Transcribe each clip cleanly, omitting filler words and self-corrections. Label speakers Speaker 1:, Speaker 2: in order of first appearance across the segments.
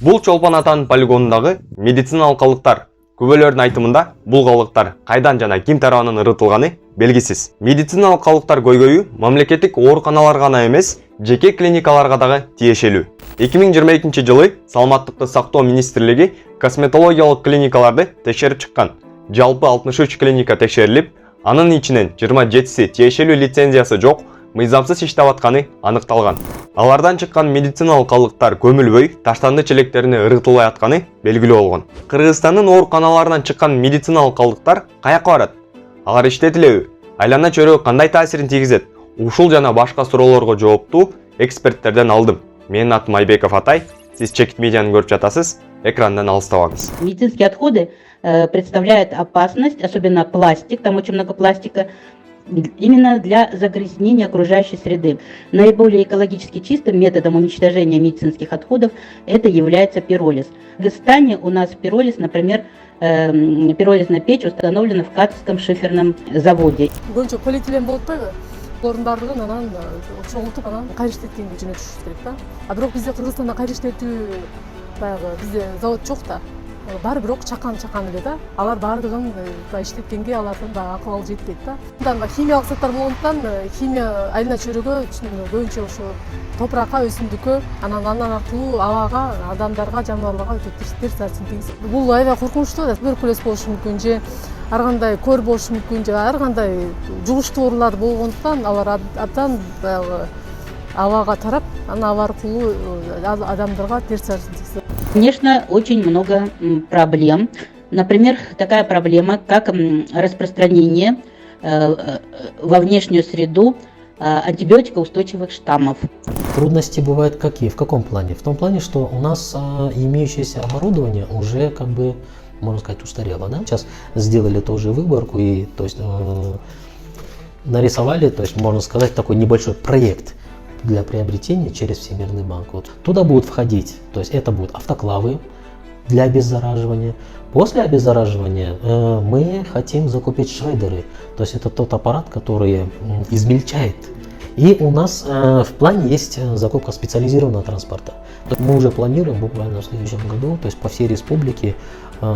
Speaker 1: Бул Чолпон атанын полигонундагы медициналык калдыктар. Күбөлөрдүн айтымында бул калдыктар кайдан жана ким тарабынан ырытылганы белгисиз. Медициналык калдыктар көйгөйү мамлекеттик ооруканаларга гана эмес, жеке клиникаларга дагы тиешелүү. 2022 жылы Саламаттыкты сактоо министрлиги косметологиялык клиникаларды текшерип чыккан. Жалпы 63 клиника текшерилип, анын ичинен 27си тиешелүү лицензиясы жок, мыйзамсыз иштеп атканы аныкталган. Алардан чыккан медициналык калдыктар көмүлбөй, таштанды челектерине ырытылбай атканы белгилүү болгон. Кыргызстандын ооруканаларынан чыккан медициналык калдыктар каяка барат? Алар иштетилеби? Айлана чөйрөгө кандай таасирин тийгизет? Ушул жана башка суроолорго жоопту эксперттерден алдым. Менин атым Айбеков Атай. Сиз Чекит медианы көрүп жатасыз. Экрандан алыстабаңыз.
Speaker 2: Медицинские отходы представляют опасность, особенно пластик, там очень много пластика, именно для загрязнения окружающей среды. Наиболее экологически чистым методом уничтожения медицинских отходов это является пиролиз. В Кыргызстане у нас пиролиз, например, пиролизная печь установлена в Катовском шиферном заводе.
Speaker 3: Полиэтилен болуп атпайбы? Булардын баардыгын анан чоңултуп анан кайра иштеткенге жөнөтүшүбүз керек да. А бирок бизде Кыргызстанда кайра иштетүү баягы бизде завод жок да. Баары бирок чакан эле да. Алар баардыгын иштеткенге алардын да акыбалы жетпейт да. Мындан химиялык заттар болгондуктан химия айлана чөйрөгө көбүнчө ошо топуракка, өсүмдүккө, анан аркылуу абага, адамдарга, жаныбарларга өтө терс таасирин тийгизет. Бул аябай коркунучтуу да. Туберкулез болушу мүмкүн же ар кандай көр болушу мүмкүн же ар кандай жугуштуу оорулар болгондуктан алар абдан баягы абага тарап, анан аба аркылуу адамдарга терс таасирин тийгизет.
Speaker 2: Конечно, очень много проблем. Например, такая проблема, как распространение во внешнюю среду антибиотикоустойчивых штаммов.
Speaker 4: Трудности бывают какие? В каком плане? В том плане, что у нас имеющееся оборудование уже можно сказать, устарело. Да? Сейчас сделали тоже выборку и то есть, нарисовали, то есть, можно сказать, такой небольшой проект для приобретения через Всемирный банк. Вот. Туда будут входить, то есть это будут автоклавы для обеззараживания. После обеззараживания мы хотим закупить шредеры, то есть это тот аппарат, который измельчает. И у нас в плане есть закупка специализированного транспорта. Мы уже планируем буквально в следующем году, то есть по всей республике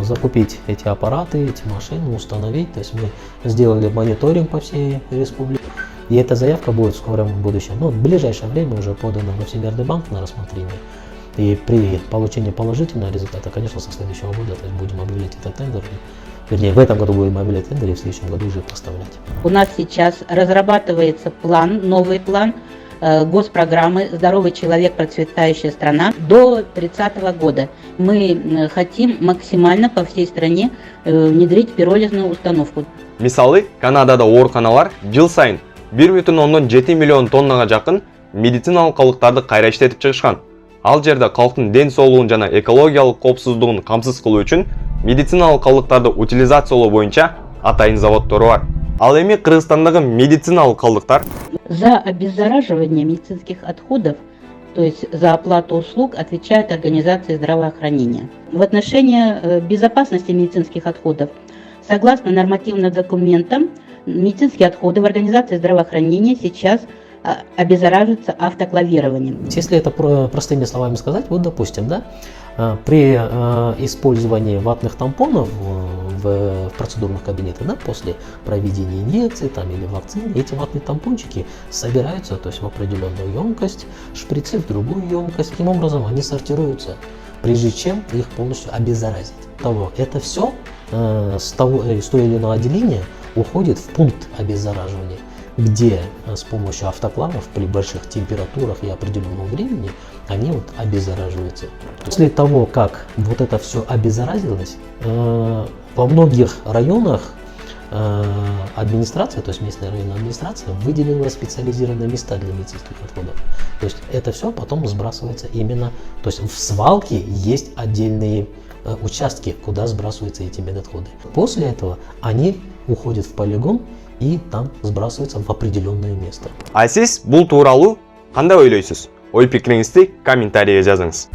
Speaker 4: закупить эти аппараты, эти машины, установить. То есть мы сделали мониторинг по всей республике. И эта заявка будет в скором будущем, в ближайшее время уже подана во Всемирный банк на рассмотрение. И при получении положительного результата, конечно, со следующего года то есть будем объявлять этот тендер. Вернее, в этом году будем объявлять тендер и в следующем году уже поставлять.
Speaker 2: У нас сейчас разрабатывается новый план госпрограммы «Здоровый человек. Процветающая страна» до 30 года. Мы хотим максимально по всей стране внедрить пиролизную установку.
Speaker 1: Мисалы, Канадада ооруканалар жыл сайын 1,7 миллион тоннага жакын медициналык калдыктарды кайра иштетип чыгышкан. Ал жерде калктын ден соолугун жана экологиялык коопсуздугун камсыз кылуу үчүн медициналык калдыктарды утилизациялоо боюнча атайын заводдору бар. Ал эми Кыргызстандагы медициналык калдыктар
Speaker 2: за обеззараживание медицинских отходов, то есть за оплату услуг, отвечает Организация здравоохранения. В отношении безопасности медицинских отходов, согласно нормативным документам, медицинские отходы в Организации здравоохранения сейчас обеззараживаются автоклавированием.
Speaker 4: Если это простыми словами сказать, вот допустим, да, при использовании ватных тампонов в процедурных кабинетах, да, после проведения инъекций там, или вакцины, эти ватные тампончики собираются, то есть в определенную емкость, шприцы в другую емкость. Таким образом они сортируются, прежде чем их полностью обеззаразить. Это все из того или иного отделения уходит в пункт обеззараживания, где с помощью автоклавов при больших температурах и определенного времени они обеззараживаются. После того, как вот это все обеззаразилось, во многих районах администрация, то есть местная районная администрация, выделила специализированные места для медицинских отходов. То есть это все потом сбрасывается именно, то есть в свалке есть отдельные участки, куда сбрасываются эти медотходы. После этого они уходят в полигон и там сбрасываются в определенное место.
Speaker 1: А сиз бул тууралуу кандай ойлойсуз? Ой пикириңизди комментарийге жазыңыз.